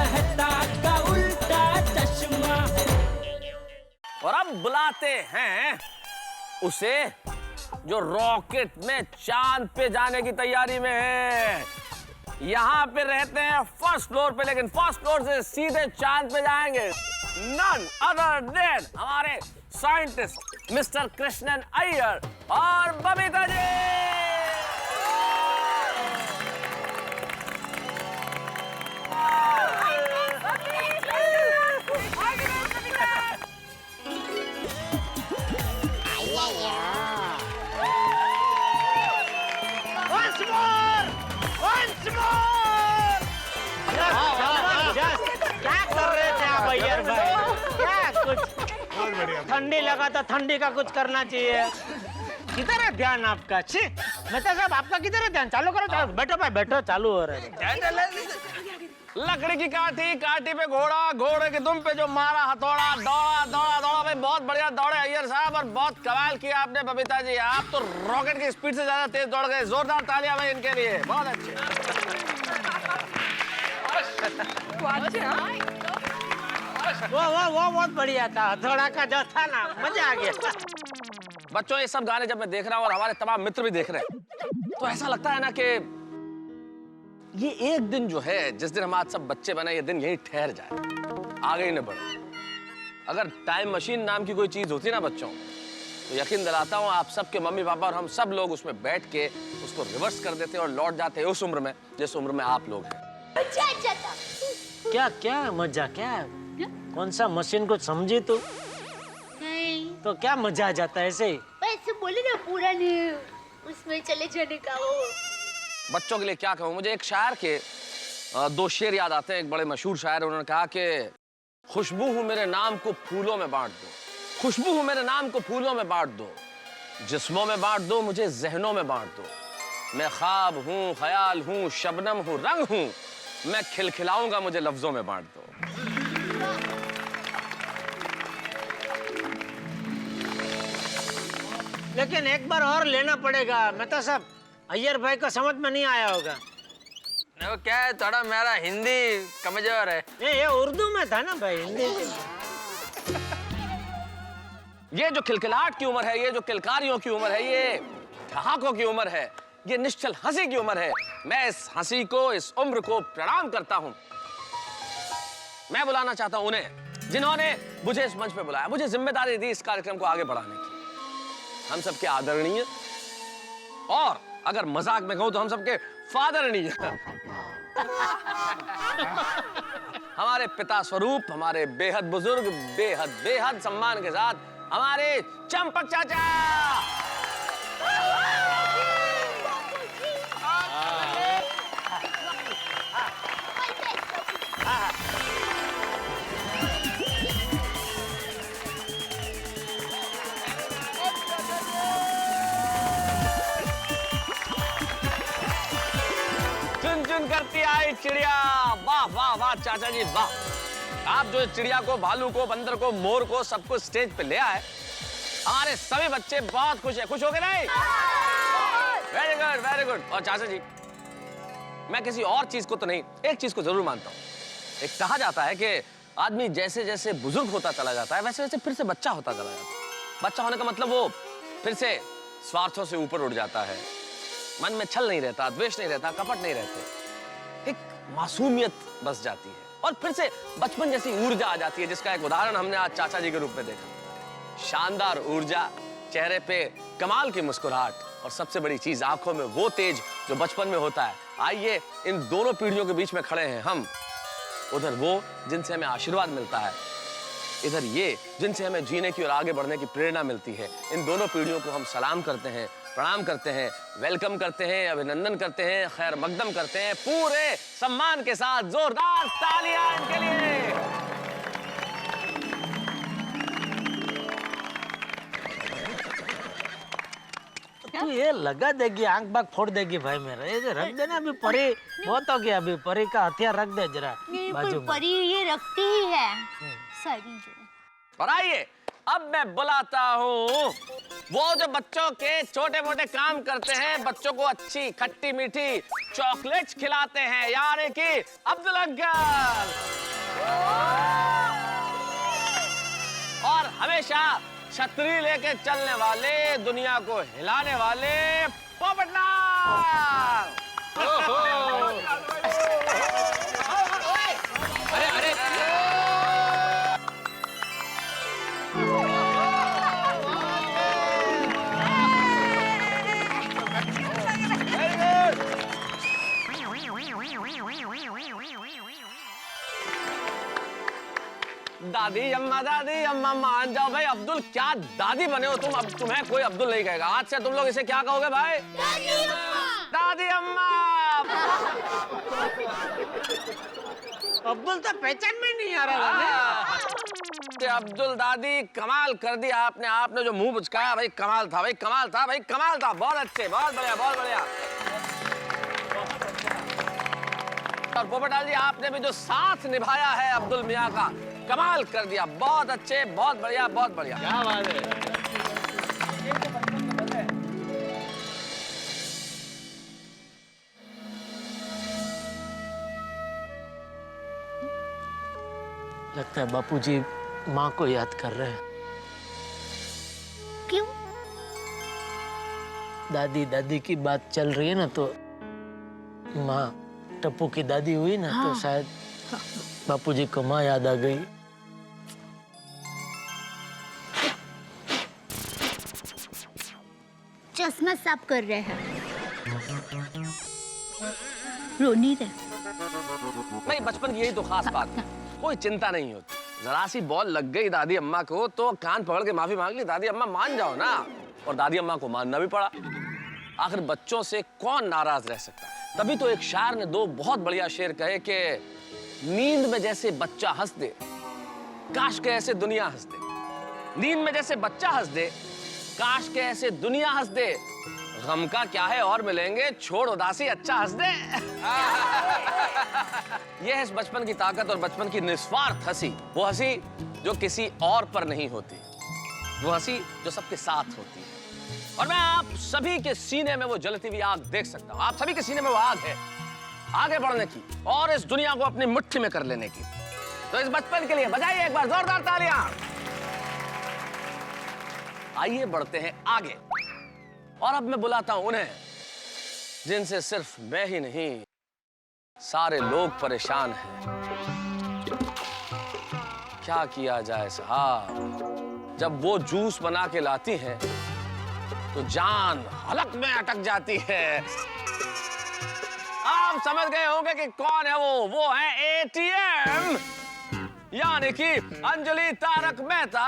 मेहता का उल्टा चश्मा। और अब बुलाते हैं उसे जो रॉकेट में चांद पे जाने की तैयारी में है। यहाँ पे रहते हैं फर्स्ट फ्लोर पे, लेकिन फर्स्ट फ्लोर से सीधे चांद पे जाएंगे नन अदर देन हमारे साइंटिस्ट मिस्टर कृष्णन अय्यर और बबीता जी। ठंडी लगा तो ठंडी का कुछ करना चाहिए। किधर है ध्यान आपका? छी, मेहता साहब आपका किधर है ध्यान? चालू करो, चालू बैठो भाई, बैठो, चालू हो रहा है। लकड़ी की काठी, काठी पे घोड़ा, घोड़े के दुम पे जो मारा हथौड़ा, दौड़ा दौड़ा दौड़ा भाई, बहुत बढ़िया दौड़े अय्यर साहब और बहुत कमाल किया आपने बबीता जी। आप तो रॉकेट की स्पीड से ज्यादा तेज दौड़ गए। जोरदार तालियां भाई इनके लिए, बहुत अच्छे। वो बहुत बढ़िया था, हथौड़ा का जो था ना, मजा आ गया। बच्चों ये सब गाने जब मैं देख रहा हूँ और हमारे तमाम मित्र भी देख रहे हैं, तो ऐसा लगता है ना कि ये एक दिन जो है, जिस दिन हम आज सब बच्चे बने, ये दिन यहीं ठहर जाए, आगे ही न बढ़े। अगर टाइम मशीन नाम की कोई चीज होती ना बच्चों, तो यकीन दिलाता हूँ आप सबके मम्मी पापा और हम सब लोग उसमें बैठ के उसको रिवर्स कर देते और लौट जाते उस उम्र में जिस उम्र में आप लोग हैं। क्या क्या मजा, क्या कौन सा मशीन को समझी तू? नहीं तो क्या मजा आ जाता है ऐसे ही? वैसे बोले ना, पूरा नहीं उसमें चले जाने का वो। बच्चों के लिए क्या कहूँ, मुझे एक शायर के दो शेर याद आते हैं। एक बड़े मशहूर शायर, उन्होंने कहा कि खुशबू हूँ मेरे नाम को फूलों में बांट दो, खुशबू हूँ मेरे नाम को फूलों में बांट दो, जिस्मों में बांट दो, मुझे जहनों में बांट दो। मैं ख्वाब हूँ, ख्याल हूँ, शबनम हूँ, रंग हूँ, मैं खिलखिलाऊंगा, मुझे लफ्जों में बांट दो। लेकिन एक बार और लेना पड़ेगा मेहता साहब, अय्यर भाई को समझ में नहीं आया होगा। वो क्या है, थोड़ा मेरा हिंदी कमजोर है। ये उर्दू में था ना भाई, हिंदी। ये जो खिलखिलाहट की उम्र है, ये जो किलकारियों की उम्र है, ये ठहाकों की उम्र है, ये निश्चल हंसी की उम्र है। मैं इस हंसी को, इस उम्र को प्रणाम करता हूं। मैं बुलाना चाहता हूं उन्हें जिन्होंने मुझे इस मंच पे बुलाया, मुझे जिम्मेदारी दी इस कार्यक्रम को आगे बढ़ाने की। हम सबके आदरणीय, और अगर मजाक में कहूं तो हम सबके फादरणीय हमारे पिता स्वरूप, हमारे बेहद बुजुर्ग, बेहद बेहद सम्मान के साथ हमारे चंपक चाचा। चुन चुन करती आई चिड़िया, वाह वाह वाह चाचा जी वाह। आप जो चिड़िया को, भालू को, बंदर को, मोर को, सबको स्टेज पे ले आए, हमारे सभी बच्चे बहुत खुश हैं। खुश हो गए नहीं? Very good very good. और चाचा जी, मैं किसी और चीज को तो नहीं, एक चीज को जरूर मानता हूँ। एक कहा जाता है कि आदमी जैसे जैसे बुजुर्ग होता चला जाता है, वैसे वैसे फिर से बच्चा होता चला जाता है। बच्चा होने का मतलब वो फिर से स्वार्थों से ऊपर उठ जाता है, मन में छल नहीं रहता, द्वेष नहीं रहता, कपट नहीं रहते, एक मासूमियत बस जाती है और फिर से बचपन जैसी ऊर्जा आ जाती है, जिसका एक उदाहरण हमने आज चाचा जी के रूप में देखा। शानदार ऊर्जा, चेहरे पे कमाल की मुस्कुराहट और सबसे बड़ी चीज आंखों में वो तेज जो बचपन में होता है। आइए इन दोनों पीढ़ियों के बीच में खड़े हैं हम, उधर वो जिनसे हमें आशीर्वाद मिलता है, इधर ये जिनसे हमें जीने की और आगे बढ़ने की प्रेरणा मिलती है। इन दोनों पीढ़ियों को हम सलाम करते हैं, प्रणाम करते हैं, वेलकम करते हैं, अभिनंदन करते हैं, खैर मकदम करते हैं, पूरे सम्मान के साथ जोरदार तालियां इनके लिए। तू ये लगा देगी, आंख बाग फोड़ देगी भाई मेरा। ये रख देना, अभी परी बहुत हो गया, अभी परी का हथियार रख दे जरा बाजू में। परी ये रखती ही है सारी जो। और आइए अब मैं बुलाता हूँ वो जो बच्चों के छोटे मोटे काम करते हैं, बच्चों को अच्छी खट्टी मीठी चॉकलेट्स खिलाते हैं, यानी कि अब्दुल अंकल। और हमेशा छतरी लेके चलने वाले, दुनिया को हिलाने वाले पोपटलाल। अरे अरे दादी अम्मा मान जाओ भाई। अब्दुल क्या दादी बने हो तुम, अब तुम्हें कोई अब्दुल नहीं कहेगा। आज से तुम लोग इसे क्या कहोगे भाई? दादी अम्मा। अब्दुल तो पहचान में नहीं आ रहा। अब्दुल दादी कमाल कर दिया आपने। आपने जो मुंह बुचकाया भाई कमाल था भाई, कमाल था भाई, कमाल था। बहुत अच्छे, बहुत बढ़िया, बहुत बढ़िया। और पोपटलाल जी आपने भी जो साथ निभाया है अब्दुल मियां का, कमाल कर दिया। बहुत अच्छे, बहुत बढ़िया, बहुत बढ़िया। क्या बात है। लगता है बापूजी माँ को याद कर रहे हैं। क्यों? दादी दादी की बात चल रही है ना, तो माँ टप्पू की दादी हुई ना, तो शायद बापूजी को माँ याद आ गई। चश्मा साफ कर रहे हैं। रो नहीं रहे। नहीं, बचपन की यही तो खास बात है, कोई चिंता नहीं होती। जरा सी बॉल लग गई दादी अम्मा को तो कान पकड़ के माफी मांग ली। दादी अम्मा मान जाओ ना, और दादी अम्मा को मानना भी पड़ा। आखिर बच्चों से कौन नाराज रह सकता। तभी तो एक शायर ने दो बहुत बढ़िया शेर कहे कि नींद में जैसे बच्चा हंस दे, काश के ऐसे दुनिया हंस दे। नींद में जैसे बच्चा हंस दे, काश के ऐसे दुनिया हंस दे। गम का क्या है और मिलेंगे, छोड़ उदासी अच्छा हंस दे। यह है इस बचपन की ताकत और बचपन की निस्वार्थ हंसी। वो हंसी जो किसी और पर नहीं होती, वो हंसी जो सबके साथ होती है। और मैं आप सभी के सीने में वो जलती हुई आग देख सकता हूं। आप सभी के सीने में वो आग है, आगे बढ़ने की और इस दुनिया को अपनी मुट्ठी में कर लेने की। तो इस बचपन के लिए बजाइए एक बार जोरदार तालियां। आइए बढ़ते हैं आगे, और अब मैं बुलाता हूं उन्हें जिनसे सिर्फ मैं ही नहीं सारे लोग परेशान हैं। क्या किया जाए साहब, जब वो जूस बना के लाती हैं तो जान हलक में अटक जाती है। आप समझ गए होंगे कि कौन है वो है एटीएम, यानी कि अंजलि तारक मेहता।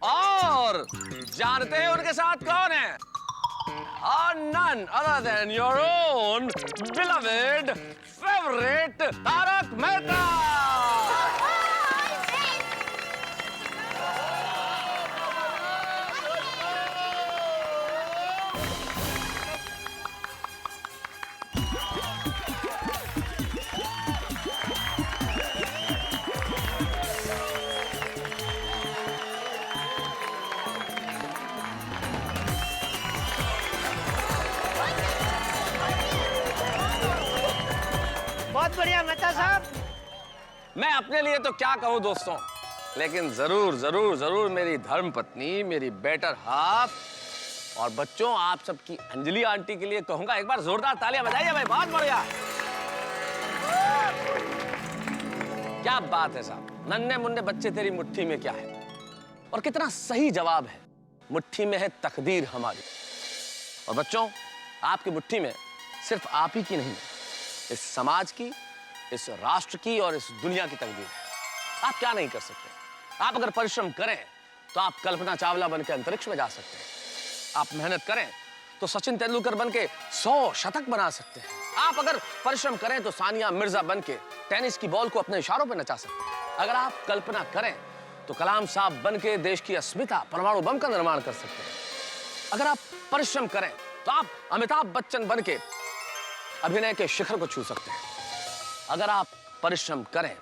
और जानते हैं उनके साथ कौन है? None other than your own beloved favorite Tarak Mehta. बहुत बढ़िया मेहता साहब। मैं अपने लिए तो क्या कहूं दोस्तों, लेकिन जरूर जरूर जरूर मेरी धर्म पत्नी, मेरी बेटर हाफ और बच्चों, आप सबकी अंजलि आंटी के लिए कहूंगा एक बार जोरदार तालियां बजाइए भाई। बहुत बढ़िया, क्या बात है साहब। नन्हे मुन्ने बच्चे तेरी मुट्ठी में क्या है, और कितना सही जवाब है। मुट्ठी में है तकदीर हमारी। और बच्चों, आपकी मुट्ठी में सिर्फ आप ही की नहीं, इस समाज की, इस राष्ट्र की और इस दुनिया की तकदीर है। आप क्या नहीं कर सकते। आप अगर परिश्रम करें तो आप कल्पना चावला बनके अंतरिक्ष में जा सकते हैं। आप मेहनत करें तो सचिन तेंदुलकर बनके 100 शतक बना सकते हैं। आप अगर परिश्रम करें तो सानिया मिर्जा बनके टेनिस की बॉल को अपने इशारों पर नचा सकते हैं। अगर आप कल्पना करें तो कलाम साहब बनके देश की अस्मिता परमाणु बम का निर्माण कर सकते हैं। अगर आप परिश्रम करें तो आप अमिताभ बच्चन बनके अभिनय के शिखर को छू सकते हैं। अगर आप परिश्रम करें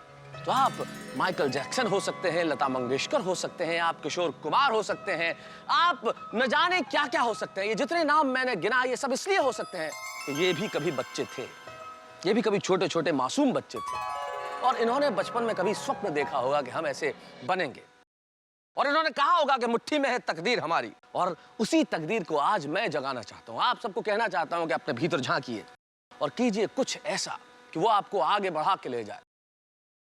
तो आप माइकल जैक्सन हो सकते हैं, लता मंगेशकर हो सकते हैं, आप किशोर कुमार हो सकते हैं, आप न जाने क्या क्या हो सकते हैं। ये जितने नाम मैंने गिना ये सब इसलिए हो सकते हैं कि ये भी कभी बच्चे थे, ये भी कभी छोटे छोटे मासूम बच्चे थे और इन्होंने बचपन में कभी स्वप्न देखा होगा कि हम ऐसे बनेंगे और इन्होंने कहा होगा कि मुट्ठी में है तकदीर हमारी, और उसी तकदीर को आज मैं जगाना चाहता हूं। आप सबको कहना चाहता हूं कि अपने भीतर झांकिए और कीजिए कुछ ऐसा कि वो आपको आगे बढ़ा के ले जाए।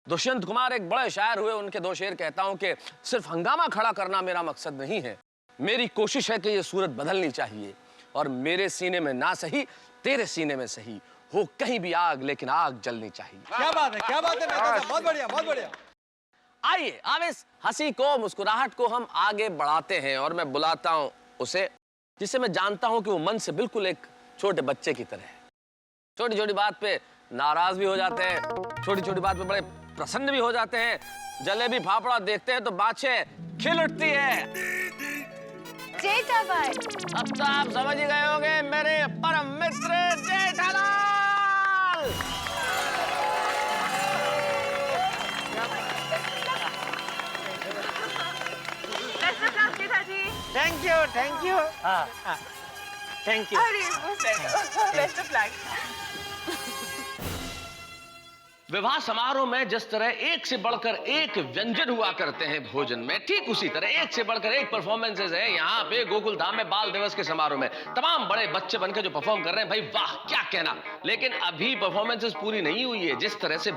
दुष्यंत कुमार एक बड़े शायर हुए, उनके दो शेर कहता हूं कि सिर्फ हंगामा खड़ा करना मेरा मकसद नहीं है, मेरी कोशिश है कि ये सूरत बदलनी चाहिए और मेरे सीने में ना सही तेरे सीने में सही हो कहीं भी आग, लेकिन आग जलनी चाहिए। क्या बात है मेहता साहब, बहुत बढ़िया बहुत बढ़िया। आइए अब इस हंसी को, मुस्कुराहट को हम आगे बढ़ाते हैं और मैं बुलाता हूं उसे जिसे मैं जानता हूं कि वो मन से बिल्कुल एक छोटे बच्चे की तरह है। छोटी छोटी बात पे नाराज भी हो जाते हैं, छोटी छोटी बात पे बड़े प्रसन्न भी हो जाते हैं, जलेबी फाफड़ा देखते हैं तो बाछें खिल उठती है। जेठालाल, अब तो आप समझ ही गए होंगे मेरे परम मित्र जेठालाल। Thank you. हाँ, थैंक यू। विवाह समारोह में जिस तरह एक से बढ़कर एक व्यंजन हुआ करते हैं भोजन में, ठीक उसी तरह एक से बढ़कर एक परफॉर्मेंसेज है यहाँ पे गोकुल धाम में बाल दिवस के समारोह में। तमाम बड़े बच्चे बनकर जो परफॉर्म कर रहे हैं, भाई वाह क्या कहना। लेकिन अभी परफॉर्मेंसेज पूरी नहीं हुई है। जिस तरह से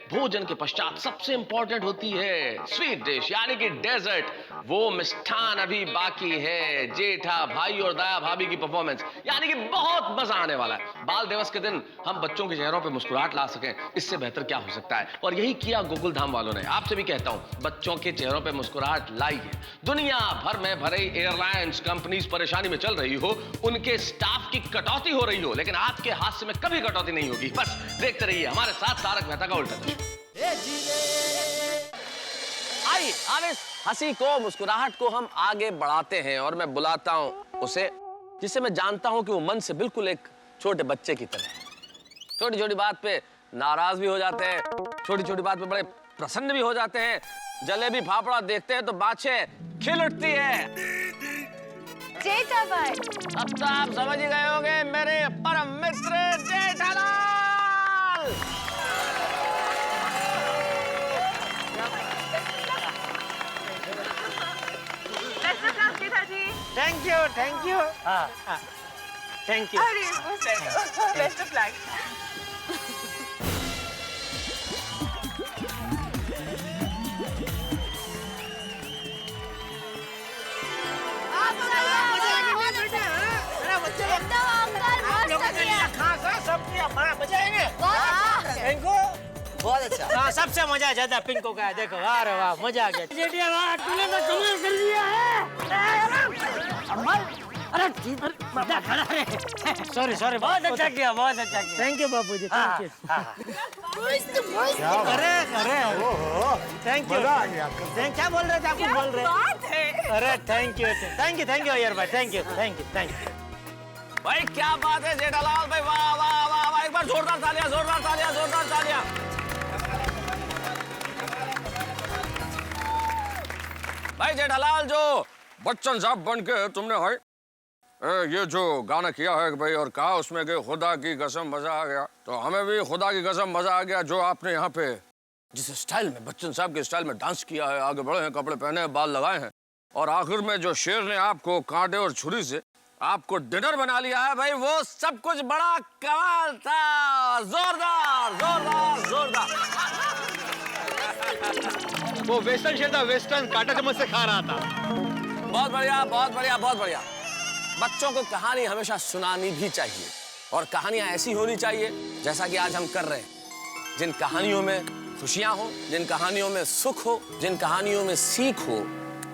भोजन के पश्चात सबसे इंपॉर्टेंट होती है स्वीट डिश यानी कि डेजर्ट, वो मिष्ठान अभी बाकी है। जेठा भाई और दाया भाभी की परफॉर्मेंस यानी कि बहुत मजा आने वाला है। बाल दिवस के दिन हम बच्चों के चेहरों पे मुस्कुराहट ला सकें, इससे बेहतर क्या हो सकता है। और यही किया गोकुल धाम वालों ने। आपसे भी कहता हूं, बच्चों के चेहरों पे मुस्कुराहट लाइए। दुनिया भर में भरे एयरलाइंस कंपनीज परेशानी में चल रही हो, उनके स्टाफ की कटौती हो रही हो, लेकिन आपके हास्य में कभी कटौती नहीं होगी। बस देखते रहिए हमारे साथ तारक मेहता का उल्टा चश्मा। आइए अब इस हंसी को, मुस्कुराहट को हम आगे बढ़ाते हैं और मैं बुलाता हूं उसे जिसे मैं जानता हूं कि वो मन से बिल्कुल एक छोटे बच्चे की तरह है। छोटी छोटी बात पे नाराज भी हो जाते हैं, छोटी छोटी बात पे बड़े प्रसन्न भी हो जाते हैं, जलेबी फाफड़ा देखते हैं तो बाछें खिल उठती है। जेठालाल, अब तो आप समझ ही गए होंगे मेरे परम मित्र जेठालाल। Thank you. हाँ, thank you. Best of luck. बहुत अच्छा। हाँ, सबसे मजा ज्यादा पिंको का है। देखो वाह रे वाह, मजा आ गया। जेठिया तूने तो कमाल कर लिया है। सॉरी बहुत अच्छा किया। Thank you Bapu ji, thank you. अरे थैंक यू। क्या बोल रहे थे, आप कुछ बोल रहे? अरे थैंक यू यार भाई, थैंक यू। भाई क्या बात है जेठालाल भाई, वाह वाह वाह वाह। एक बार जोरदार तालियां। भाई जेठालाल, जो बच्चन साहब बन के तुमने भाई ये जो गाना किया है भाई और कहा उसमें कि खुदा की कसम मजा आ गया, तो हमें भी खुदा की कसम मजा आ गया। जो आपने यहाँ पे जिस स्टाइल में, बच्चन साहब के स्टाइल में डांस किया है, आगे बढ़े हैं, कपड़े पहने हैं, बाल लगाए हैं, और आखिर में जो शेर ने आपको कांटे और छुरी से आपको डिनर बना लिया है भाई, वो सब कुछ बड़ा कमाल था। जोरदार। वो वेस्टर्न शेर था, वेस्टर्न कांटा चम्मच से खा रहा था। बहुत बढ़िया। बच्चों को कहानी हमेशा सुनानी भी चाहिए और कहानियां ऐसी होनी चाहिए जैसा कि आज हम कर रहे हैं। जिन कहानियों में खुशियां हो, जिन कहानियों में सुख हो, जिन कहानियों में सीख हो,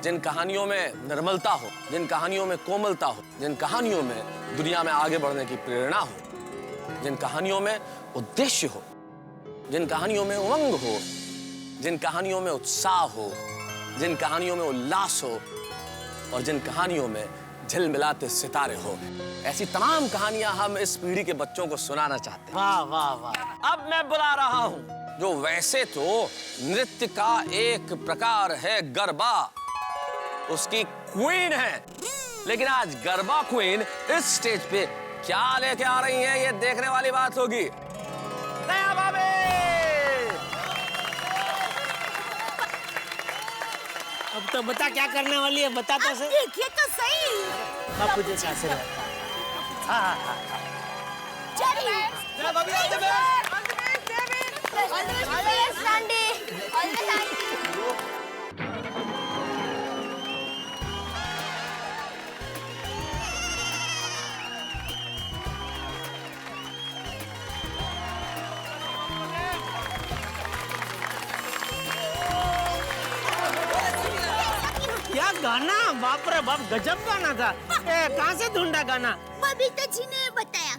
जिन कहानियों में निर्मलता हो, जिन कहानियों में कोमलता हो, जिन कहानियों में दुनिया में आगे बढ़ने की प्रेरणा हो, जिन कहानियों में उद्देश्य हो, जिन कहानियों में उमंग हो, जिन कहानियों में उत्साह हो, जिन कहानियों में उल्लास हो और जिन कहानियों में झिलमिलाते सितारे हो, ऐसी तमाम कहानियां हम इस पीढ़ी के बच्चों को सुनाना चाहते हैं। वाह। अब मैं बुला रहा हूं जो वैसे तो नृत्य का एक प्रकार है गरबा, उसकी क्वीन है, लेकिन आज गरबा क्वीन इस स्टेज पे क्या लेके आ रही है, ये देखने वाली बात होगी। दया भाभी! अब तो बता क्या करने वाली है, बता तो सही। देखिए तो सही। बापू जी का आशीर्वाद। हाँ हाँ हाँ। चलिए। क्या गाना, बाप रे बाप, गजब गाना था। कहाँ से ढूंढा गाना? बबीता जी ने बताया।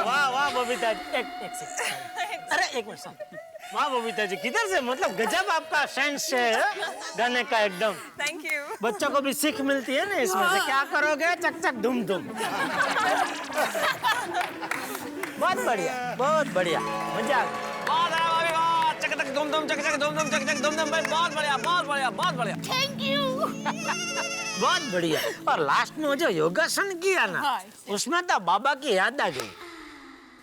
वाह वाह बबीता जी, एक सेकंड। अरे एक मिनट, वाह बबीता जी, किधर से, मतलब गजब आपका सेंस है गाने का एकदम। Thank you. बच्चों को भी सीख मिलती है ना इसमें से। क्या करोगे, चक चक धूम धूम। बहुत बढ़िया, बहुत बढ़िया, मजा आ गया। बहुत है भाभी, वाह, चक चक धूम धूम, चक चक धूम धूम, चक चक धूम धूम, भाई बहुत बढ़िया, बहुत बढ़िया, बहुत बढ़िया। Thank you. बहुत बढ़िया। और लास्ट में जो योगासन किया ना, उसमें तो बाबा की याद आ गई।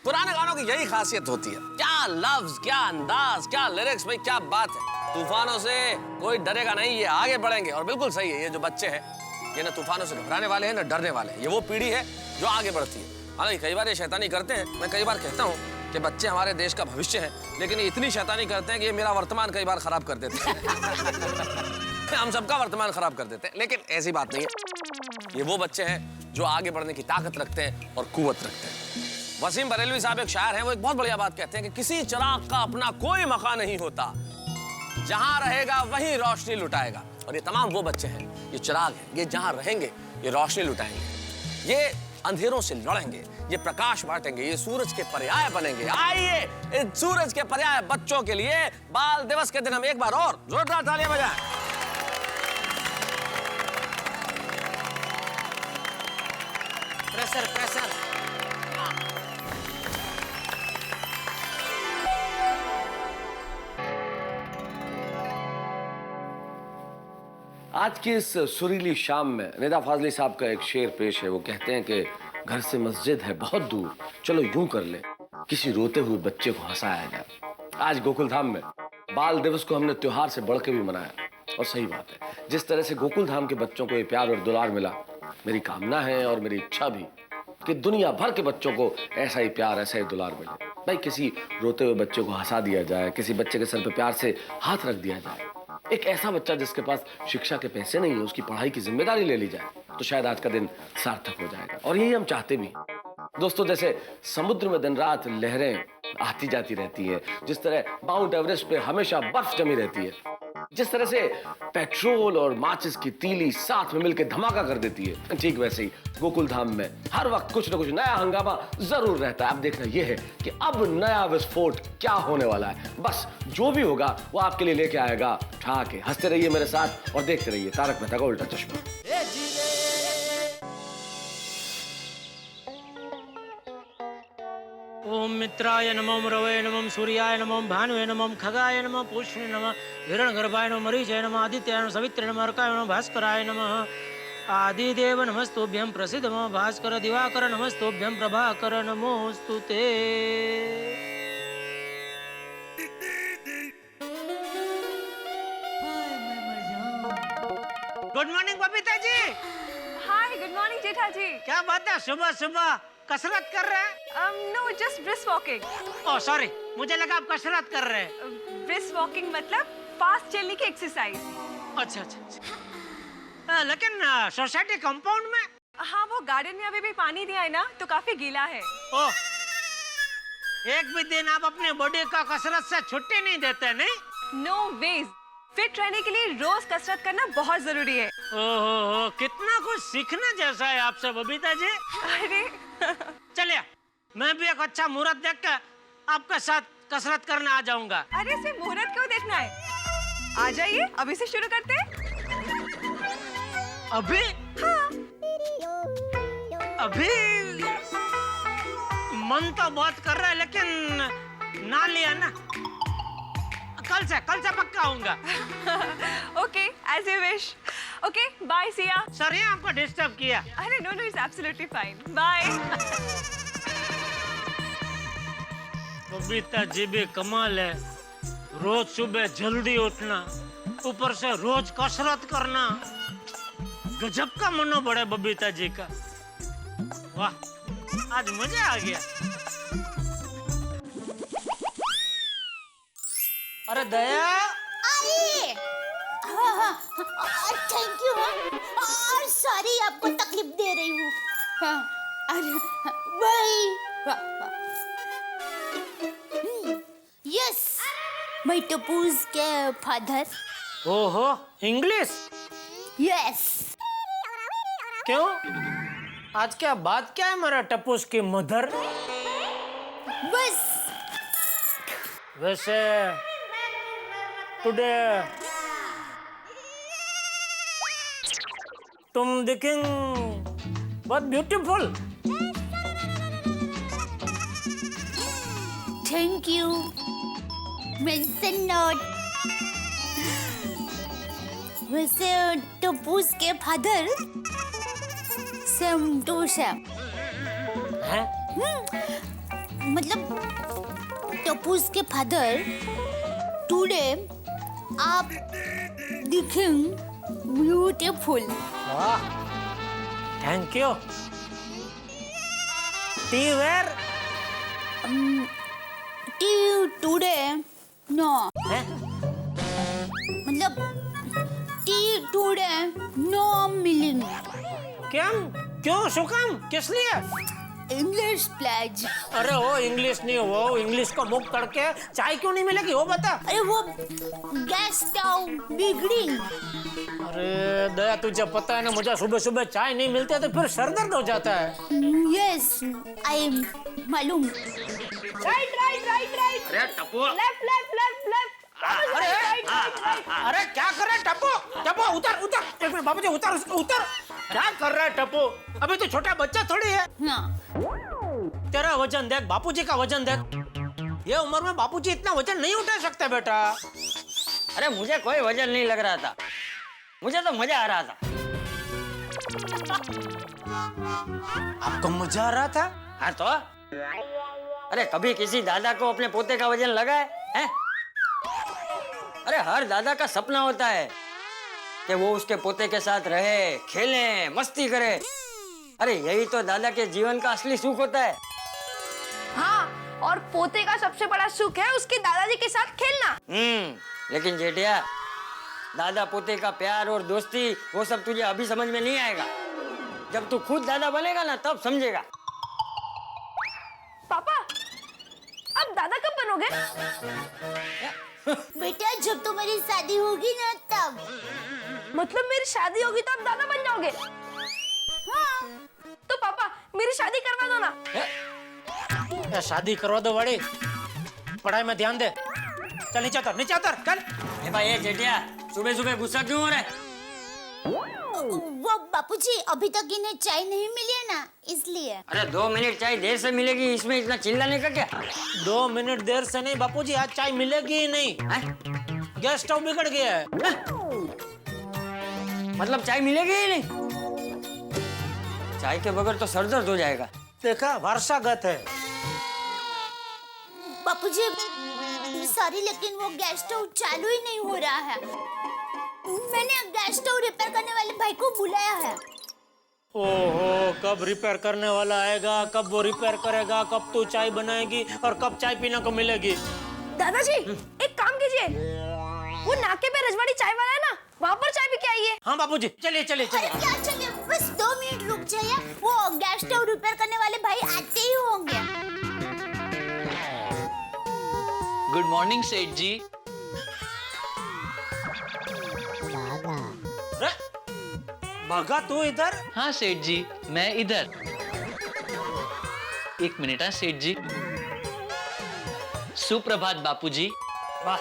पुराने गानों की यही खासियत होती है, क्या लफ्ज, क्या अंदाज, क्या लिरिक्स, भाई क्या बात है। तूफानों से कोई डरेगा नहीं, ये आगे बढ़ेंगे। और बिल्कुल सही है, ये जो बच्चे हैं ये ना तूफानों से घबराने वाले हैं ना डरने वाले हैं। ये वो पीढ़ी है जो आगे बढ़ती है। हालांकि कई बार ये शैतानी करते हैं, मैं कई बार कहता हूँ कि बच्चे हमारे देश का भविष्य है, लेकिन ये इतनी शैतानी करते हैं कि ये मेरा वर्तमान कई बार खराब कर देते हैं। हम सबका वर्तमान खराब कर देते हैं, लेकिन ऐसी बात नहीं है। ये वो बच्चे हैं जो आगे बढ़ने की ताकत रखते हैं और कुव्वत रखते हैं। वसीम बरेलवी साहब एक शायर हैं, वो एक बहुत बढ़िया बात कहते हैं कि किसी चिराग का अपना कोई मकान नहीं होता, जहां रहेगा वहीं रोशनी लुटाएगा। और ये तमाम वो बच्चे हैं, ये चिराग हैं, ये जहां रहेंगे ये रोशनी लुटाएंगे, ये अंधेरों से लड़ेंगे, ये प्रकाश बांटेंगे, ये सूरज के पर्याय बनेंगे। आइए इस सूरज के पर्याय बच्चों के लिए बाल दिवस के दिन हम एक बार और जोरदार तालियां बजाएं। Pressure pressure. आज की इस सुरीली शाम में निदा फाजली साहब का एक शेर पेश है। वो कहते हैं कि घर से मस्जिद है बहुत दूर, चलो यूं कर ले किसी रोते हुए बच्चे को हंसाया जाए। आज गोकुल धाम में बाल दिवस को हमने त्योहार से बढ़ के भी मनाया। और सही बात है, जिस तरह से गोकुल धाम के बच्चों को ये प्यार और दुलार मिला, मेरी कामना है और मेरी इच्छा भी कि दुनिया भर के बच्चों को ऐसा ही प्यार, ऐसा ही दुलार मिले। भाई किसी रोते हुए बच्चे को हंसा दिया जाए, किसी बच्चे के सर पे प्यार से हाथ रख दिया जाए। एक ऐसा बच्चा जिसके पास शिक्षा के पैसे नहीं है, उसकी पढ़ाई की जिम्मेदारी ले ली जाए, तो शायद आज का दिन सार्थक हो जाएगा। और यही हम चाहते भी। दोस्तों, जैसे समुद्र में दिन रात लहरें आती जाती रहती है, जिस तरह माउंट एवरेस्ट पे हमेशा बर्फ जमी रहती है, जिस तरह से पेट्रोल और माचिस की तीली साथ में मिलकर धमाका कर देती है, ठीक वैसे ही गोकुल धाम में हर वक्त कुछ न कुछ नया हंगामा जरूर रहता है। अब देखना यह है कि अब नया विस्फोट क्या होने वाला है। बस जो भी होगा वो आपके लिए लेके आएगा ठाके। हंसते रहिए मेरे साथ और देखते रहिए तारक मेहता का उल्टा चश्मा। ओम मित्राय नमः, रवये नमः, सूर्याय नमः, भानुये नमः, खगाय नमः, पूष्णे नमः, हिरण्यगर्भाय नमः, मरीचाय नमः, आदित्याय नमः, सवित्रे नमः, अर्काय नमः, भास्कराय नमः, आदिदेव नमस्तुभ्यं, प्रसीद मम भास्कर, दिवाकर नमस्तुभ्यं, प्रभाकर नमोस्तुते। Good morning Babita ji. Hi, good morning Jetha ji. क्या बात है, सुबह सुबह कसरत कर रहे हैं? No, just brisk walking. Oh sorry, मुझे लगा आप कसरत कर रहे हैं। ब्रिस्क वॉकिंग मतलब फास्ट चलने की एक्सरसाइज। अच्छा अच्छा अच्छा। लेकिन सोसाइटी कंपाउंड में? हाँ, वो गार्डन में अभी भी पानी दिया है ना, तो काफी गीला है। ओह, एक भी दिन आप अपने बॉडी का कसरत से छुट्टी नहीं देते नहीं? नो वेज, फिट रहने के लिए रोज कसरत करना बहुत जरूरी है। ओहो, कितना कुछ सीखना जैसा है आपसे बबीता जी। अरे चलिए, मैं भी एक अच्छा मुहूर्त देख कर आपके साथ कसरत करने आ जाऊंगा। अरे सिर्फ मुहूर्त क्यों देखना है, आ जाइए, अभी से शुरू करते हैं। अभी? हाँ। अभी मन तो बहुत कर रहा है, लेकिन ना लिया ना, कल से पक्का आऊंगा। Okay, as you wish. Okay, bye Siya. Sorry आपको डिस्टर्ब किया। अरे no no, it's absolutely fine. Bye. Babita ji भी कमाल है, रोज सुबह जल्दी उठना, ऊपर से रोज कसरत करना, गजब का मनोबल है बबीता जी का। वाह, आज मजा आ गया। अरे दया, अरे थैंक यू। और सॉरी आपको तकलीफ दे रही हूँ। अरे भाई, यस, मैं टप्पूस के फादर। ओहो, इंग्लिश? यस। क्यों? आज क्या बात क्या है मेरा टप्पूस की मदर? बस वैसे टुडे तुम दिखेंगे बहुत beautiful. Thank you. Mention note. वैसे टप्पूस के फादर सेम टू सेम, हैं? मतलब टप्पूस के फादर टुडे आप दिखेंगे ब्यूटीफुल। वाह, thank you. Tea where? Tea today no, हैं? मतलब टी टुडे नो मिलेंगे। क्यों सुकम, किस लिए? इंग्लिश प्लेज। अरे वो इंग्लिश नहीं, वो इंग्लिश को मुख करके चाय क्यों नहीं मिलेगी वो बता। अरे वो गैस स्टोव बिगड़ी। अरे दया, तुझे पता है ना, मुझे सुबह सुबह चाय नहीं मिलती तो फिर सर दर्द हो जाता है। यस, आई मालूम। Right right right right. अरे Tappu, left left left left. अरे क्या कर रहा है टप्पू? टप्पू उतर उतर, एक मिनट बाबूजी, उतर उतर। क्या कर रहा है टप्पू? अभी तो छोटा बच्चा थोड़ी है। हाँ, तेरा वजन देख, बापूजी का वजन देख। ये उम्र में बापूजी इतना वजन नहीं उठा सकते बेटा। अरे मुझे कोई वजन नहीं लग रहा था, मुझे तो मजा आ रहा था। आपको मजा आ रहा था? हाँ तो अरे कभी किसी दादा को अपने पोते का वजन लगा है? अरे हर दादा का सपना होता है कि वो उसके पोते के साथ रहे, खेले, मस्ती करे। अरे यही तो दादा के जीवन का असली सुख होता है। हाँ, और पोते का सबसे बड़ा सुख है उसके दादाजी के साथ खेलना। लेकिन जेठिया, दादा पोते का प्यार और दोस्ती वो सब तुझे अभी समझ में नहीं आएगा। जब तू खुद दादा बनेगा ना तब समझेगा। पापा, अब दादा कब बनोगे? बेटा जब तुम्हारी शादी होगी ना तब। मतलब मेरी शादी होगी तो आप दादा बन जाओगे? हाँ। तो पापा मेरी शादी करवा दो ना। या शादी करवा दो बड़ी, पढ़ाई में ध्यान दे। चल नीचे उतर, नीचे उतर, चल। ए भाई ये जेठिया, सुबह सुबह गुस्सा क्यों हो रहा है? वो बापूजी अभी तक इन्हें चाय नहीं मिली है ना, इसलिए। अरे 2 मिनट चाय देर से मिलेगी, इसमें इतना चिल्लाने का क्या? 2 मिनट देर से नहीं बापूजी, आज चाय मिलेगी ही नहीं। गैस स्टोव बिगड़ गया है। मतलब चाय मिलेगी ही नहीं? चाय के बगैर तो सर दर्द हो जाएगा। देखा, वारसागत है। बापूजी सॉरी, लेकिन वो गैस स्टोव चालू ही नहीं हो रहा है। मैंने गैस स्टोव रिपेयर करने वाले भाई को बुलाया है। ओहो, कब रिपेयर करने वाला आएगा, कब वो रिपेयर करेगा, कब तू चाय बनाएगी और कब चाय पीने को मिलेगी? दादाजी एक काम कीजिए, वो नाके पे रजवाड़ी चाय वाला है ना, वहाँ पर चाय पी के आइए। हाँ बापूजी, चलिए चलिए अरे चलिए। क्या चलिए, बस 2 मिनट रुक जाइए, वो गैस स्टोव रिपेयर करने वाले भाई आते ही होंगे। गुड मॉर्निंग सेठ जी। भागा तू इधर? हाँ सेठ जी, मैं इधर। 1 मिनट। हाँ सेठ जी। सुप्रभात बापूजी। वाह,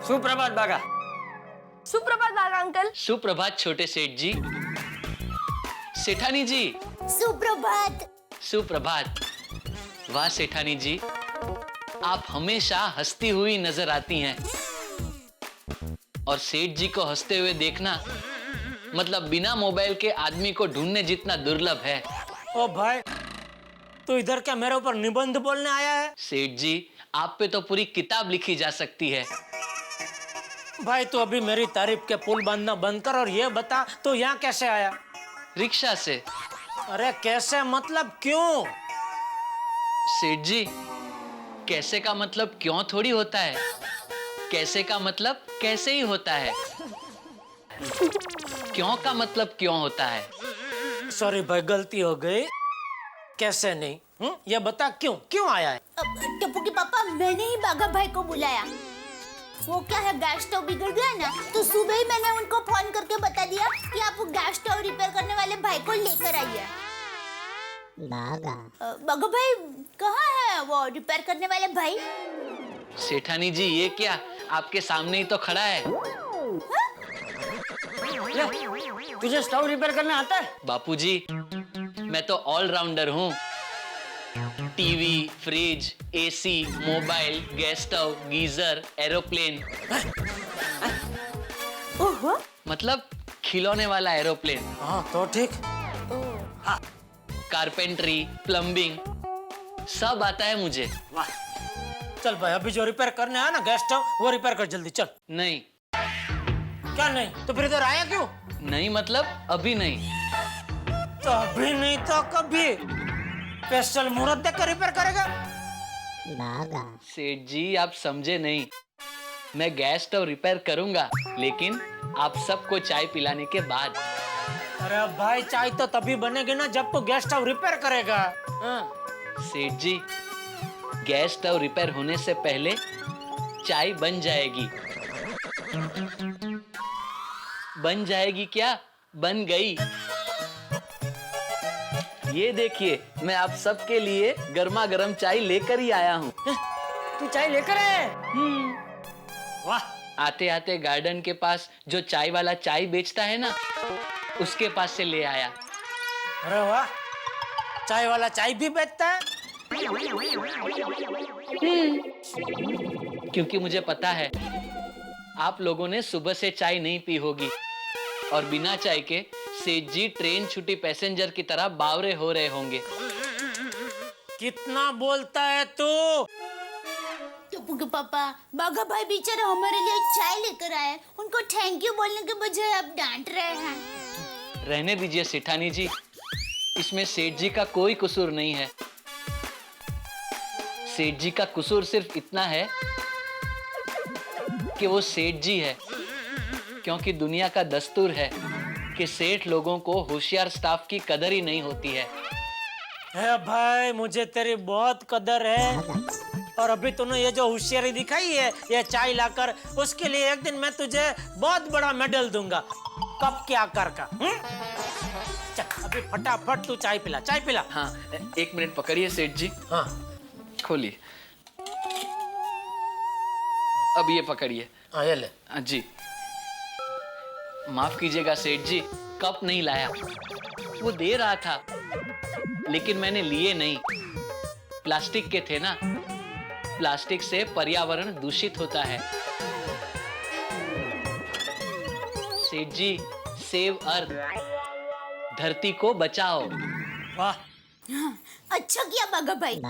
सुप्रभात बागा। सुप्रभात बागा अंकल। सुप्रभात छोटे सेठ जी। सेठानी जी। सुप्रभात। सुप्रभात। वाह सेठानी जी, आप हमेशा हंसती हुई नजर आती हैं और सेठ जी को हंसते हुए देखना मतलब बिना मोबाइल के आदमी को ढूंढने जितना दुर्लभ है। ओ भाई, तू इधर क्या मेरे ऊपर निबंध बोलने आया है? सेठ जी, आप पे तो पूरी किताब लिखी जा सकती है। भाई तू अभी मेरी तारीफ के पुल बांधना बंद कर और ये बता तू यहाँ कैसे आया? रिक्शा से। अरे कैसे मतलब क्यों? सेठ जी, कैसे का मतलब क्यों थोड़ी होता है, कैसे का मतलब कैसे ही होता है, क्यों का मतलब क्यों होता है। सॉरी भाई, गलती हो गई। कैसे नहीं? ये बता क्यों आया है? टप्पू के पापा, मैंने ही बाघा भाई को बुलाया। वो क्या है, गैस स्टोव बिगड़ गया ना, तो सुबह ही मैंने उनको फोन करके बता दिया कि आप गैस स्टोव रिपेयर करने वाले भाई को लेकर आइए। बाघा भाई कहाँ है वो रिपेयर करने वाले भाई? सेठानी जी, ये क्या, आपके सामने ही तो खड़ा है। तुझे स्टोव रिपेयर करना आता है? बापूजी, मैं तो ऑलराउंडर हूँ। TV, fridge, AC, mobile, gas stove, geyser, aeroplane, ओहो, मतलब खिलौने वाला एरोप्लेन। हाँ तो ठीक। कारपेंटरी, प्लम्बिंग, सब आता है मुझे। वाह, चल भाई, अभी जो रिपेयर करने आया ना गैस स्टोव, वो रिपेयर कर जल्दी, चल। नहीं। क्या नहीं? तो फिर इधर आया क्यों? नहीं मतलब अभी नहीं। तो अभी नहीं तो कभी? स्पेशल मुहूर्त देखकर रिपेयर करेगा? सेठ जी, आप समझे नहीं। मैं गैस स्टोव रिपेयर करूंगा, लेकिन आप सबको चाय पिलाने के बाद। अरे भाई, चाय तो तभी बनेगी ना जब तू गैस स्टोव रिपेयर करेगा। सेठ जी, गैस स्टोव रिपेयर होने से पहले चाय बन जाएगी। बन जाएगी क्या, बन गई। ये देखिए, मैं आप सबके लिए गर्मा गर्म चाय लेकर ही आया हूँ। तू चाय लेकर आया? वाह, आते आते गार्डन के पास जो चाय वाला चाय बेचता है ना, उसके पास से ले आया। अरे वाह, चाय वाला चाय भी बेचता है? क्योंकि मुझे पता है आप लोगों ने सुबह से चाय नहीं पी होगी और बिना चाय के सेठ जी ट्रेन छुट्टी पैसेंजर की तरह बावरे हो रहे होंगे। कितना बोलता है तू? टप्पू के पापा, बाघा भाई बेचारे हमारे लिए चाय लेकर आए, उनको थैंक यू बोलने के बजाय आप डांट रहे हैं। रहने दीजिए सेठानी जी, इसमें सेठ जी का कोई कसूर नहीं है। सेठ जी का कसूर सिर्फ इतना है कि वो सेठ जी है, क्योंकि दुनिया का दस्तूर है कि सेठ लोगों को होशियार स्टाफ की कदर ही नहीं होती है। भाई, मुझे तेरी बहुत कदर है और अभी तूने ये जो होशियारी दिखाई है ये चाय लाकर, उसके लिए एक दिन मैं तुझे बहुत बड़ा मेडल दूंगा, कप के आकार का। चल अभी फटाफट तू चाय पिला, चाय पिला। हाँ, एक मिनट पकड़िए सेठ जी। हाँ, खोलिए। अब ये पकड़िए। हाँ ये ले। जी, माफ कीजिएगा सेठ जी, कप नहीं लाया। वो दे रहा था लेकिन मैंने लिए नहीं। प्लास्टिक के थे ना, प्लास्टिक से पर्यावरण दूषित होता है। सेठ जी, सेव अर्थ, धरती को बचाओ। वाह, अच्छा किया बाघा भाई।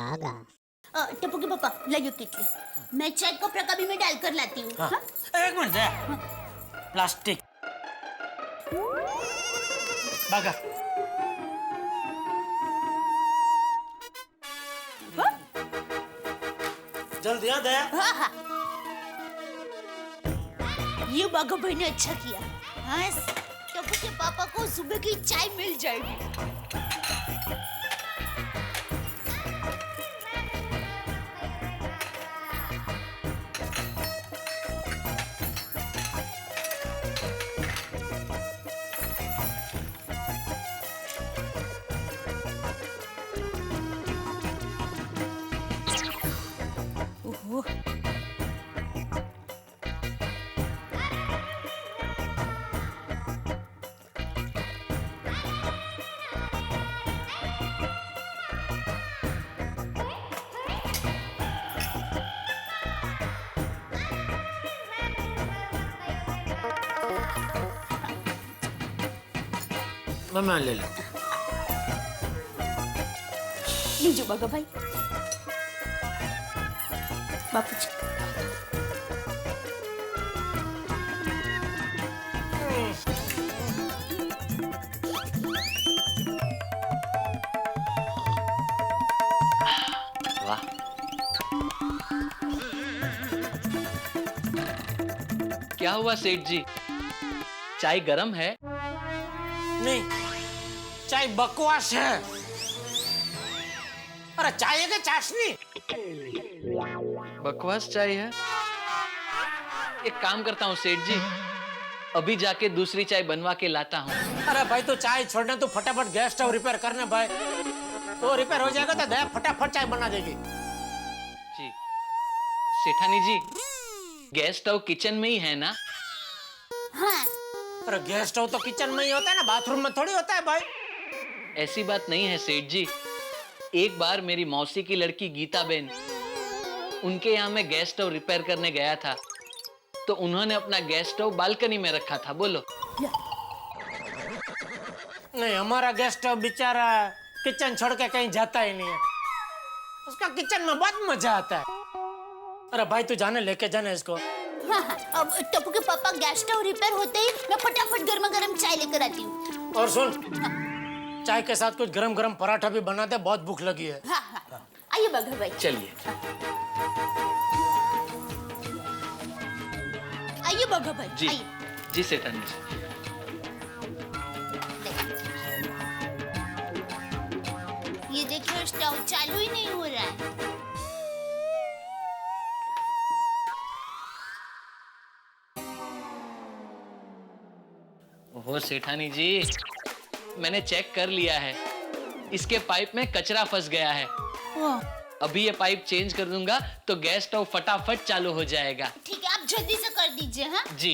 टप्पू के पापा, लाइयो किटली, मैं चाय को प्रकाबी में डालकर लाती हूँ। हाँ। एक मिनट दे। प्लास्टिक बाघा, जल्दी आ दे। हाँ हाँ, ये बाघा भाई ने अच्छा किया। हाँ, टप्पू के पापा को सुबह की चाय मिल जाएगी। ओहो, मैं ले ले। लीजिए बागा भाई। बापूजी। वाह, क्या हुआ सेठ जी, चाय गरम है? नहीं, चाय बकवास है। अरे चाय है क्या चाशनी? बकवास चाय है। एक काम करता हूँ सेठ जी, अभी जाके दूसरी चाय बनवा के लाता हूँ। अरे भाई तो चाय छोड़ना, तू फटाफट गैस स्टोव रिपेयर करना भाई। तो रिपेयर हो जाएगा तो दया फटाफट चाय बना देगी। जी सेठानी जी, गैस स्टोव किचन में ही है ना? हाँ। अरे गैस स्टोव तो किचन में ही होता है ना, बाथरूम में थोड़ी होता है भाई। ऐसी बात नहीं है सेठ जी। एक बार मेरी मौसी की लड़की गीता बेन, उनके यहाँ मैं गैस स्टोव रिपेयर करने गया था, तो उन्होंने अपना गैस स्टोव बालकनी में रखा था। बोलो। नहीं, हमारा गैस स्टोव बेचारा किचन छोड़ के कहीं जाता ही नहीं है। उसका किचन में बहुत मजा आता है। अरे भाई तू जाने लेके जाने इसको। हाँ हाँ, अब टप्पू के पापा गैस स्टोव रिपेयर होते ही मैं फटाफट गर्मा गर्म चाय लेकर आती हूँ। और सुन, चाय के साथ कुछ गरम गरम पराठा भी बना दे, बहुत भूख लगी है। हाँ हाँ, आइए बागा भाई। चलिए। आइए बागा भाई। जी आइए। जी सेठानी जी। ये देखिए स्टोव चालू ही नहीं हो रहा है। ओहो सेठानी जी, मैंने चेक कर लिया है, इसके पाइप में कचरा फंस गया है। अभी ये पाइप चेंज कर दूंगा तो गैस स्टोव फटाफट चालू हो जाएगा। ठीक है, आप जल्दी से कर दीजिए। हाँ जी।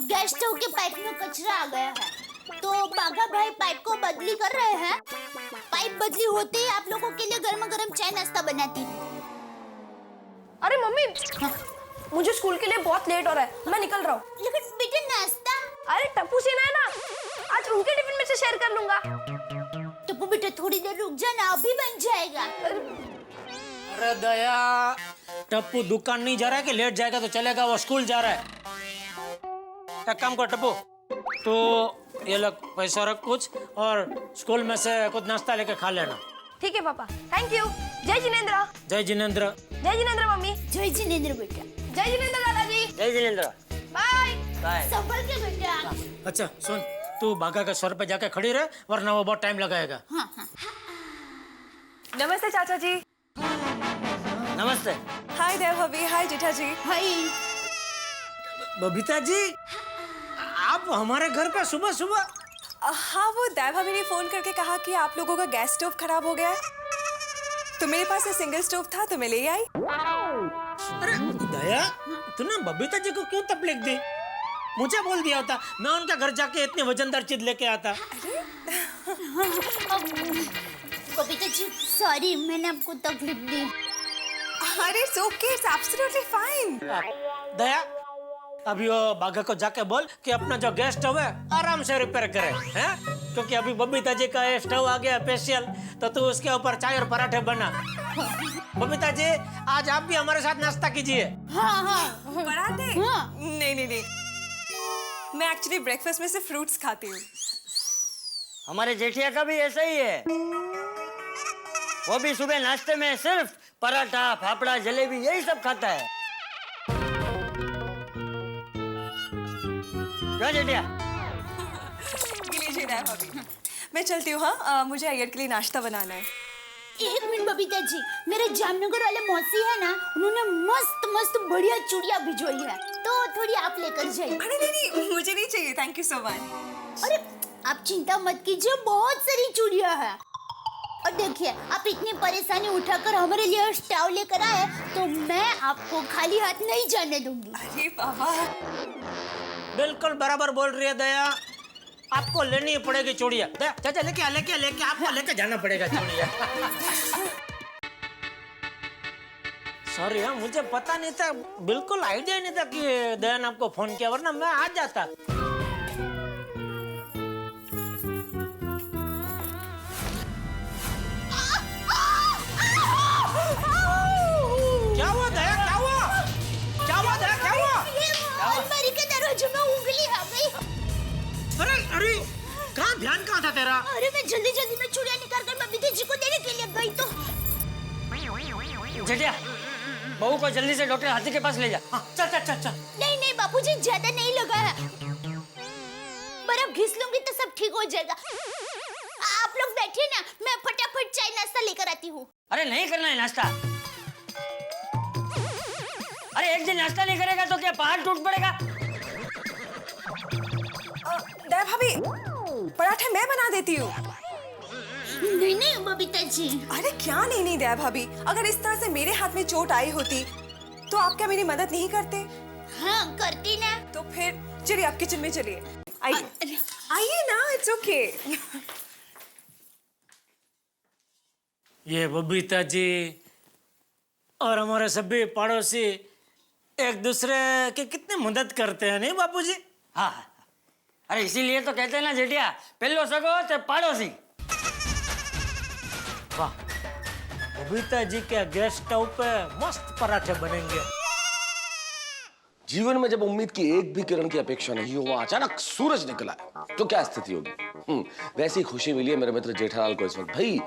गैस स्टोव के पाइप में कचरा आ गया है, तो बागा भाई पाइप को बदली कर रहे हैं। पाइप बदली होते ही आप लोगों के लिए गर्मा गर्म चाय नाश्ता बनाती हूँ। अरे मम्मी, मुझे स्कूल के लिए बहुत लेट हो रहा है, मैं निकल रहा हूँ। लेकिन बेटे नाश्ता। अरे टप्पू से ना, आज उनके टिफिन में से शेयर कर लूंगा। टप्पू बेटा थोड़ी देर रुक जाना, अभी बन जाएगा। अरे दया, टप्पू दुकान नहीं जा रहा है कि लेट जाएगा तो चलेगा, वो स्कूल जा रहा है। एक काम कर टप्पू, तो ये लग पैसा रख कुछ, और स्कूल में से कुछ नाश्ता लेके खा लेना। ठीक है पापा, थैंक यू। जय जिनेंद्र। जय जिनेंद्र। जय जिनेंद्र मम्मी। जय जिनेंद्र बेटा। जय जिनेंद्र दादाजी। जय जिनेंद्र। Bye bye. संभल के बेटा। अच्छा सुन, तू बागा के सर पे जाके खड़ी रहे, वरना वो बहुत टाइम लगाएगा। हाँ हाँ। नमस्ते चाचा जी। नमस्ते। हाय देव भाभी, हाय जेठा जी। हाय बबीता जी, आप हमारे घर पे सुबह सुबह? हाँ, वो दैव भाभी ने फोन करके कहा कि आप लोगों का गैस स्टोव खराब हो गया है, तो मेरे पास एक सिंगल स्टोव था तो मैं ले आई। अरे दया, तूने बबीता जी को क्यों तकलीफ दी? मुझे बोल दिया होता, मैं उनके घर जाके इतनी वजनदार चीज लेके आता। बबीता जी सॉरी, मैंने आपको तकलीफ दी। अरे it's okay, it's absolutely fine. Daya, अभी वो बागा को जाके बोल कि अपना जो गैस स्टोव है आराम से रिपेयर करे, हैं? क्योंकि अभी बबीता जी का ये स्टोव आ गया स्पेशल, तो तू उसके ऊपर चाय और पराठे बना। बबीता जी, आज आप भी हमारे साथ नाश्ता कीजिए। हाँ हाँ। पराठे? हाँ। नहीं नहीं नहीं, मैं एक्चुअली ब्रेकफास्ट में से फ्रूट्स खाती हूँ। हमारे जेठिया का भी ऐसा ही है, वो भी सुबह नाश्ते में सिर्फ पराठा, फाफड़ा, जलेबी यही सब खाता है। क्यों जेठिया? लीजिए दैव भाभी, मैं चलती हूँ। हाँ, मुझे अय्यर के लिए नाश्ता बनाना है। एक मिनट बबीता जी, मेरे जामनगर वाले मौसी है ना, उन्होंने मस्त मस्त बढ़िया चूड़ियां भिजोई है, तो थोड़ी आप लेकर जाइए। अरे नहीं नहीं, मुझे नहीं चाहिए, थैंक यू सो मच। अरे आप चिंता मत कीजिए, बहुत सारी चूड़ियां हैं। और देखिए, आप इतनी परेशानी उठाकर हमारे लिए स्टोव लेकर आए, तो मैं आपको खाली हाथ नहीं जाने दूंगी। अरे बाबा, बिल्कुल बराबर बोल रही है दया, आपको लेनी पड़ेगी चूड़ियां। दया, चाचा लेके आपको लेके जाना पड़ेगा चूड़ियां। सॉरी हाँ, मुझे पता नहीं था, बिल्कुल आइडिया नहीं था कि दयान आपको फोन किया, वरना मैं आ जाता। क्या हुआ दया, क्या हुआ? क्या हुआ दया, क्या हुआ? अलमारी के दरवाजे में उंगली आ गई। अरे अरे, ध्यान कहाँ था तेरा? अरे मैं जल्दी जल्दी में चूड़ियां निकाल कर बबीता जी को देने के लिए गई तो। जेठिया, बहू को जल्दी से डॉक्टर हाथी के पास ले जा। चल चल चल चल। नहीं नहीं बापूजी, ज्यादा नहीं लगा है, बर्फ घिस लूंगी तो सब ठीक हो जाएगा। आप लोग बैठिए ना, मैं फटाफट चाय नाश्ता लेकर आती हूँ। अरे नहीं करना है नाश्ता। अरे एक दिन नाश्ता नहीं करेगा तो क्या पहाड़ टूट पड़ेगा? दया भाभी, पराठे मैं बना देती हूँ। नहीं नहीं बबीता जी। अरे क्या नहीं नहीं दया भाभी, अगर इस तरह से मेरे हाथ में चोट आई होती तो आप क्या मेरी मदद नहीं करते? हाँ करती ना। तो फिर चलिए आप किचन में चलिए, आइए आइए ना, इट्स ओके। ये बबीता जी और हमारे सभी पड़ोसी एक दूसरे की कितनी मदद करते हैं, नहीं बापूजी? हाँ, अरे इसीलिए तो कहते हैं ना जेठिया, पहलो सगो ते पड़ोसी। वाह, बबीता जी के गैस स्टोव पे मस्त पराठे बनेंगे। जीवन में जब उम्मीद की एक भी किरण की अपेक्षा नहीं हो, वहां अचानक सूरज निकला है, तो क्या स्थिति होगी? वैसी खुशी मिली है मेरे मित्र जेठालाल को इस वक्त। भाई,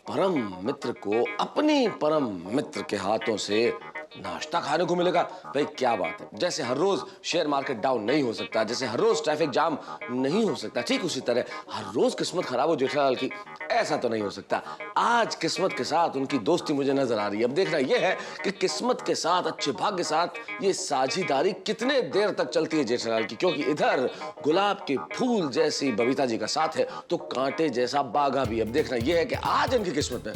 परम मित्र को अपनी परम मित्र के हाथों से नाश्ता खाने को मिलेगा। भाई क्या बात है। जैसे हर रोज शेयर मार्केट डाउन नहीं हो सकता, जैसे हर रोज ट्रैफिक जाम नहीं हो सकता, ठीक उसी तरह हर रोज किस्मत खराब हो जेठालाल की, ऐसा तो नहीं हो सकता। आज किस्मत के साथ उनकी दोस्ती मुझे नजर आ रही है। अब देखना यह है कि किस्मत के साथ, अच्छे भाग्य के साथ ये साझेदारी कितने देर तक चलती है जेठालाल की, क्योंकि इधर गुलाब के फूल जैसी बबीता जी का साथ है तो कांटे जैसा बाघा भी। अब देखना यह है कि आज इनकी किस्मत में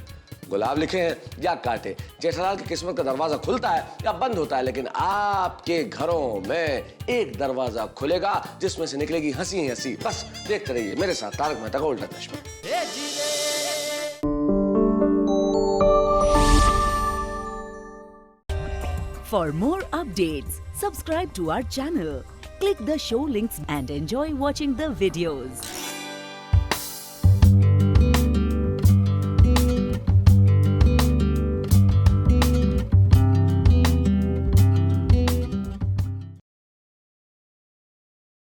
गुलाब लिखे हैं या कांटे। जेठालाल की किस्मत का दरवाजा खुलता है या बंद होता है, लेकिन आपके घरों में एक दरवाजा खुलेगा जिसमें से निकलेगी हंसी ही हंसी। बस देखते रहिए मेरे साथ तारक मेहता का उल्टा चश्मा। For more updates, subscribe to our channel, click the show links and enjoy watching the videos.